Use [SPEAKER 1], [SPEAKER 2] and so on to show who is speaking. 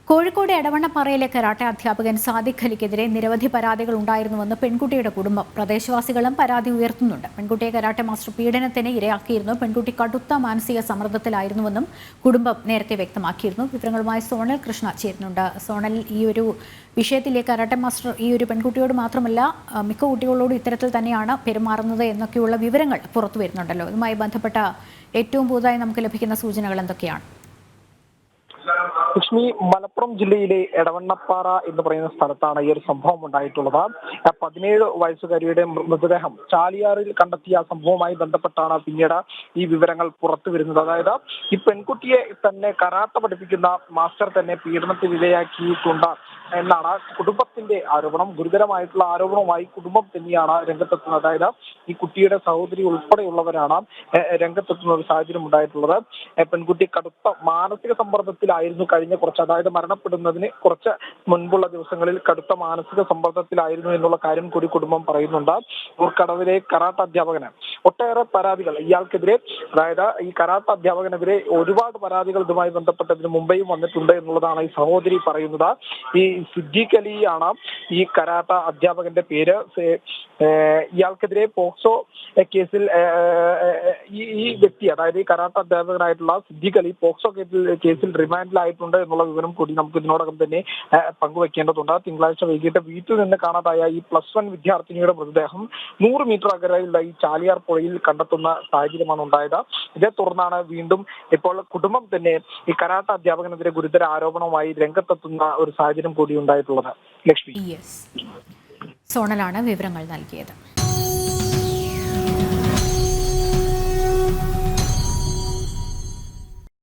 [SPEAKER 1] Kozhikode എടവണ്ണപ്പാറയിലെ karate അധ്യാപകൻ സാദിഖ് അലിക്കെതിരെ നിരവധി പരാതികൾ ഉണ്ടായിരുന്നുവെന്ന് പെൺകുട്ടിയുടെ കുടുംബം. പ്രദേശവാസികളും പരാതി ഉയർത്തുന്നുണ്ട്. പെൺകുട്ടിയെ കരാട്ടെ മാസ്റ്റർ പീഡനത്തിന് ഇരയാക്കിയിരുന്നു. പെൺകുട്ടി കടുത്ത മാനസിക സമ്മർദ്ദത്തിലായിരുന്നുവെന്നും കുടുംബം നേരത്തെ വ്യക്തമാക്കിയിരുന്നു. വിവരങ്ങളുമായി സോണൽ കൃഷ്ണ ചേരുന്നുണ്ട്. സോണൽ, ഈ ഒരു വിഷയത്തിലെ കരാട്ടെ മാസ്റ്റർ ഈ ഒരു പെൺകുട്ടിയോട് മാത്രമല്ല മിക്ക കുട്ടികളോടും ഇത്തരത്തിൽ തന്നെയാണ് പെരുമാറുന്നത് എന്നൊക്കെയുള്ള വിവരങ്ങൾ പുറത്തു വരുന്നുണ്ടല്ലോ. ഇതുമായി ബന്ധപ്പെട്ട ഏറ്റവും പുതുതായി നമുക്ക് ലഭിക്കുന്ന സൂചനകൾ എന്തൊക്കെയാണ്?
[SPEAKER 2] ലക്ഷ്മി, മലപ്പുറം ജില്ലയിലെ എടവണ്ണപ്പാറ എന്ന് പറയുന്ന സ്ഥലത്താണ് ഈ ഒരു സംഭവം ഉണ്ടായിട്ടുള്ളത്. 17 വയസ്സുകാരിയുടെ മൃതദേഹം ചാലിയാറിൽ കണ്ടെത്തിയ സംഭവവുമായി ബന്ധപ്പെട്ടാണ് പിന്നീട് ഈ വിവരങ്ങൾ പുറത്തു വരുന്നത്. അതായത് ഈ പെൺകുട്ടിയെ തന്നെ കരാട്ടെ പഠിപ്പിക്കുന്ന മാസ്റ്റർ തന്നെ പീഡനത്തിന് ഇരയാക്കിയിട്ടുണ്ട് എന്നാണ് കുടുംബത്തിന്റെ ആരോപണം. ഗുരുതരമായിട്ടുള്ള ആരോപണവുമായി കുടുംബം തന്നെയാണ് രംഗത്തെത്തുന്നത്. അതായത് ഈ കുട്ടിയുടെ സഹോദരി ഉൾപ്പെടെയുള്ളവരാണ് രംഗത്തെത്തുന്ന ഒരു സാഹചര്യം ഉണ്ടായിട്ടുള്ളത്. പെൺകുട്ടി കടുത്ത മാനസിക സമ്മർദ്ദത്തിലായിരുന്നു അതായത് മരണപ്പെടുന്നതിന് കുറച്ച് മുൻപുള്ള ദിവസങ്ങളിൽ കടുത്ത മാനസിക സമ്മർദ്ദത്തിലായിരുന്നു എന്നുള്ള കാര്യം കൂടി കുടുംബം പറയുന്നുണ്ട്. ഊർക്കടവിലെ കരാട്ടെ അധ്യാപകന് ഒട്ടേറെ പരാതികൾ ഇയാൾക്കെതിരെ, അതായത് ഈ കരാട്ടെ അധ്യാപകനെതിരെ ഒരുപാട് പരാതികൾ ഇതുമായി ബന്ധപ്പെട്ടതിന് മുമ്പേയും വന്നിട്ടുണ്ട് എന്നുള്ളതാണ് ഈ സഹോദരി പറയുന്നത്. ഈ സിദ്ദീഖ് അലി ആണ് ഈ കരാട്ടെ അധ്യാപകന്റെ പേര്. ഇയാൾക്കെതിരെ പോക്സോ കേസിൽ ഈ വ്യക്തി, അതായത് ഈ കരാട്ടെ അധ്യാപകനായിട്ടുള്ള സിദ്ദീഖ് അലി പോക്സോ കേസിൽ റിമാൻഡിലായിട്ടുണ്ട് എന്നുള്ള വിവരം കൂടി നമുക്ക് ഇതിനോടകം തന്നെ പങ്കുവെക്കേണ്ടതുണ്ട്. തിങ്കളാഴ്ച വൈകിട്ട് വീട്ടിൽ നിന്ന് കാണാതായ ഈ +1 വിദ്യാർത്ഥിനിയുടെ മൃതദേഹം 100 മീറ്റർ അകലെയുള്ള ഈ ചാലിയാർ പുഴയിൽ കണ്ടെത്തുന്ന സാഹചര്യമാണ് ഉണ്ടായത്. ഇതേ തുടർന്നാണ് വീണ്ടും ഇപ്പോൾ കുടുംബം തന്നെ ഈ കരാട്ടെ അധ്യാപകനെതിരെ ഗുരുതര ആരോപണവുമായി രംഗത്തെത്തുന്ന ഒരു സാഹചര്യം കൂടി ഉണ്ടായിട്ടുള്ളത്. ലക്ഷ്മി,
[SPEAKER 1] സോണലാണ് വിവരങ്ങൾ നൽകിയത്.